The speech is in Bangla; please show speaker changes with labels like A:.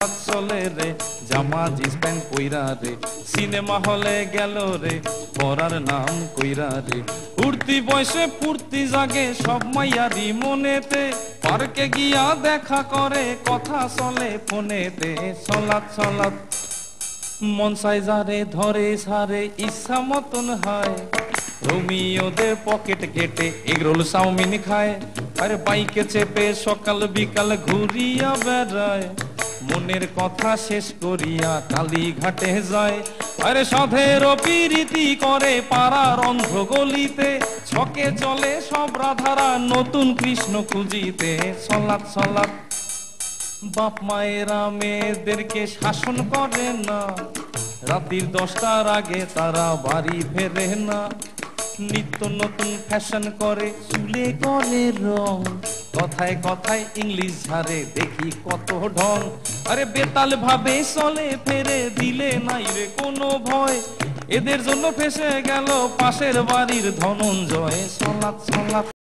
A: সালাত চলে রে, জামা জিন্স প্যান্ট পইরা রে, সিনেমা হলে গেল রে, পড়ার নাম কইরা রে। উঠতি বয়সে ফুর্তি জাগে সব মাইয়ারি মনেতে, পার্কে গিয়া দেখা করে কথা চলে ফোনেতে। সালাত সালাত মন চাই যারে ধরে সারে ইচ্ছা মতন হয়, রোমিওদের পকেট কেটে এগরোল চাউমিন খায়, আরে বাইকে চেপে সকাল বিকাল ঘুরিয়া বেড়ায়, মনের কথা শেষ করিয়া কালীঘাটে যায়। আরে সাধের পিরিতি করে পাড়ার অন্ধ গলিতে, ছকে চলে সব রাধারা নতুন কৃষ্ণ খুঁজিতে। সালাত সালাত বাপ মায়েরা মেয়েদেরকে শাসন করে না, রাত্রির 10টার আগে তারা বাড়ি ফেরে না, নিত্য নতুন ফ্যাশন করে চুলে করে রং, কথায় কথায় ইংলিশ ঝাড়ে দেখি কত ঢং। আরে বেতাল ভাবে চলে ফেরে দিলে নাই রে কোনো ভয়, এদের জন্য ফেসে গেল পাশের বাড়ির ধনঞ্জয়। সালাত সালাত